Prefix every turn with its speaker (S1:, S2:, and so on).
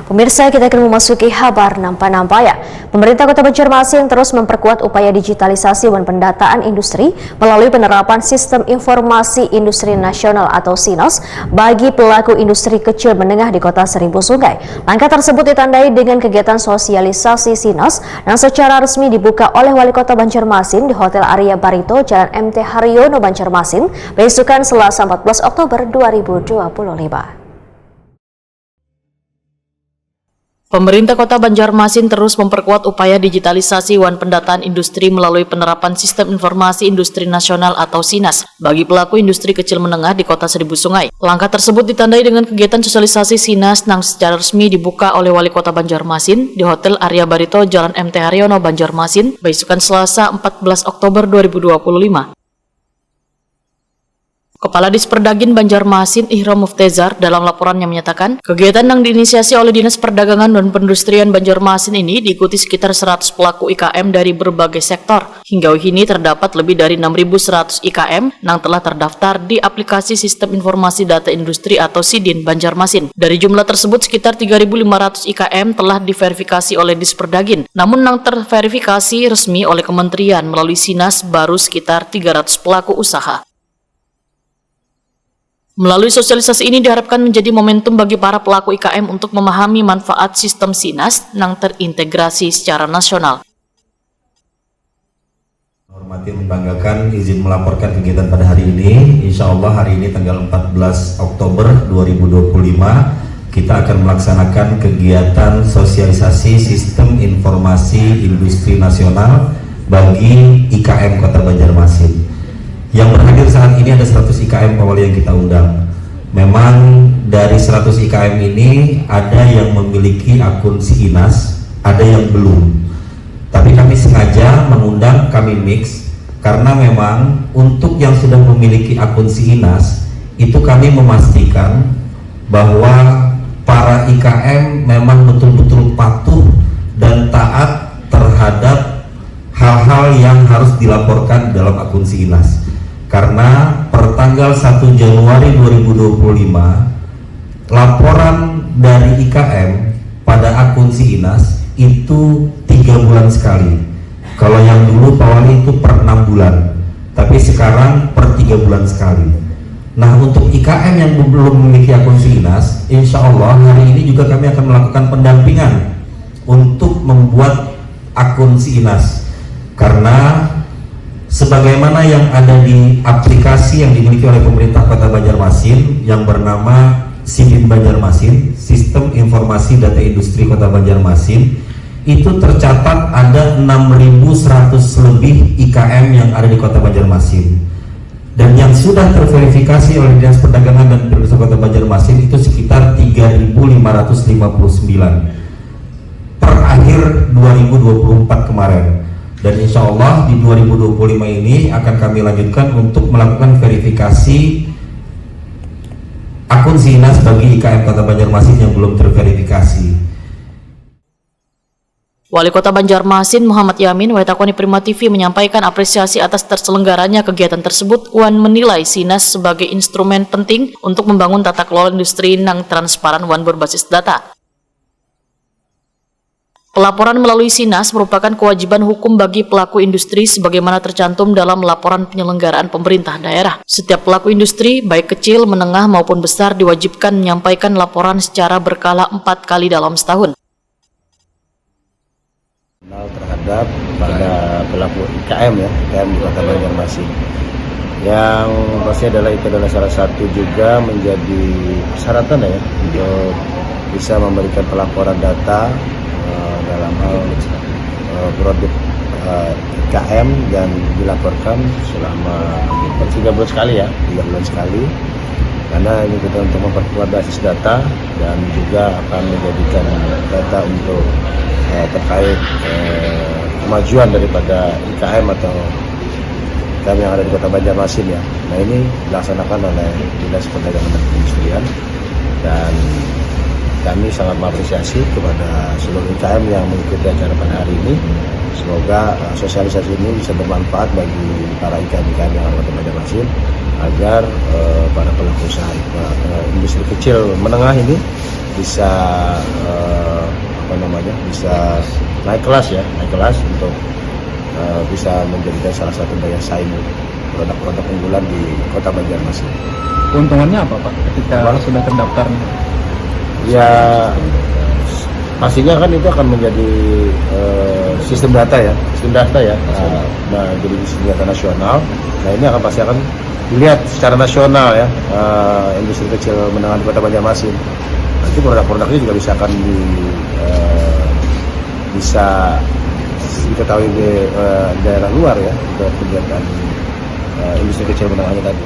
S1: Pemirsa, kita akan memasuki kabar nampak-nampaya. Pemerintah Kota Banjarmasin terus memperkuat upaya digitalisasi dan pendataan industri melalui penerapan Sistem Informasi Industri Nasional atau SINAS bagi pelaku industri kecil menengah di Kota Seribu Sungai. Langkah tersebut ditandai dengan kegiatan sosialisasi SINAS yang secara resmi dibuka oleh Wali Kota Banjarmasin di Hotel Arya Barito, Jalan MT Haryono, Banjarmasin, besukan Selasa 14 Oktober 2025.
S2: Pemerintah Kota Banjarmasin terus memperkuat upaya digitalisasi dan pendataan industri melalui penerapan Sistem Informasi Industri Nasional atau SINAS bagi pelaku industri kecil menengah di Kota Seribu Sungai. Langkah tersebut ditandai dengan kegiatan sosialisasi SINAS yang secara resmi dibuka oleh Wali Kota Banjarmasin di Hotel Arya Barito, Jalan MT Haryono, Banjarmasin, besukan Selasa 14 Oktober 2025. Kepala Disperdagin Banjarmasin Ihram Muftezar dalam laporannya menyatakan, kegiatan yang diinisiasi oleh Dinas Perdagangan dan Perindustrian Banjarmasin ini diikuti sekitar 100 pelaku IKM dari berbagai sektor. Hingga kini terdapat lebih dari 6.100 IKM yang telah terdaftar di aplikasi Sistem Informasi Data Industri atau SIDIN Banjarmasin. Dari jumlah tersebut, sekitar 3.500 IKM telah diverifikasi oleh Disperdagin. Namun yang terverifikasi resmi oleh Kementerian melalui SINAS baru sekitar 300 pelaku usaha. Melalui sosialisasi ini diharapkan menjadi momentum bagi para pelaku IKM untuk memahami manfaat sistem SINAS yang terintegrasi secara nasional.
S3: Hormati membanggakan izin melaporkan kegiatan pada hari ini. Insya Allah hari ini tanggal 14 Oktober 2025 kita akan melaksanakan kegiatan sosialisasi Sistem Informasi Industri Nasional bagi IKM Kota Banjarmasin. Yang berhadir saat ini ada 100 IKM awal yang kita undang. Memang dari 100 IKM ini ada yang memiliki akun SINAS, ada yang belum. Tapi kami sengaja mengundang, kami mix, karena memang untuk yang sudah memiliki akun SINAS itu kami memastikan bahwa para IKM memang betul-betul patuh dan taat terhadap hal-hal yang harus dilaporkan dalam akun SINAS. Karena per tanggal 1 Januari 2025 laporan dari IKM pada akun SINAS itu 3 bulan sekali. Kalau yang dulu Pak Wali itu per 6 bulan, tapi sekarang per 3 bulan sekali. Nah, untuk IKM yang belum memiliki akun SINAS, insya Allah hari ini juga kami akan melakukan pendampingan untuk membuat akun SINAS. Karena sebagaimana yang ada di aplikasi yang dimiliki oleh pemerintah Kota Banjarmasin yang bernama SIDIN Banjarmasin, Sistem Informasi Data Industri Kota Banjarmasin, itu tercatat ada 6.100 lebih IKM yang ada di Kota Banjarmasin. Dan yang sudah terverifikasi oleh Dinas Perdagangan dan Perindustrian Kota Banjarmasin itu sekitar 3.559 per akhir 2024 kemarin. Dan insya Allah di 2025 ini akan kami lanjutkan untuk melakukan verifikasi akun SINAS bagi IKM Kota Banjarmasin yang belum terverifikasi.
S2: Wali Kota Banjarmasin Muhammad Yamin, Waitakoni Prima TV menyampaikan apresiasi atas terselenggaranya kegiatan tersebut. Wan menilai SINAS sebagai instrumen penting untuk membangun tata kelola industri yang transparan dan berbasis data. Pelaporan melalui SINAS merupakan kewajiban hukum bagi pelaku industri sebagaimana tercantum dalam laporan penyelenggaraan pemerintah daerah. Setiap pelaku industri, baik kecil, menengah maupun besar, diwajibkan menyampaikan laporan secara berkala 4 kali dalam setahun.
S4: Terhadap pada pelaku IKM ya, IKM di Kota Banjarmasin. Yang pasti adalah itu adalah salah satu juga menjadi persyaratan ya untuk bisa memberikan pelaporan data dalam hal produk IKM dan dilaporkan selama 3 bulan sekali ya, 3 bulan sekali, karena ini kita untuk memperkuat basis data dan juga akan menjadikan data untuk terkait kemajuan daripada IKM atau IKM yang ada di Kota Banjarmasin ya. Nah, ini dilaksanakan oleh Dinas Perdagangan dan Perindustrian dan kami sangat mengapresiasi kepada seluruh IKM yang mengikuti acara pada hari ini. Semoga sosialisasi ini bisa bermanfaat bagi para IKM-IKM yang ada di Banjarmasin agar para pelaku usaha industri kecil menengah ini bisa bisa naik kelas untuk bisa menjadikan salah satu daya saing produk-produk unggulan di Kota Banjarmasin.
S5: Keuntungannya apa Pak ketika sudah terdaftar?
S4: Ya pastinya kan itu akan menjadi sistem data ya. Nah, jadi sistem data nasional. Nah ini pasti akan dilihat secara nasional ya, industri kecil menengah di Kota Banjarmasin. Nanti produk-produknya juga bisa diketahui di daerah luar ya, untuk kegiatan industri kecil menengahnya tadi.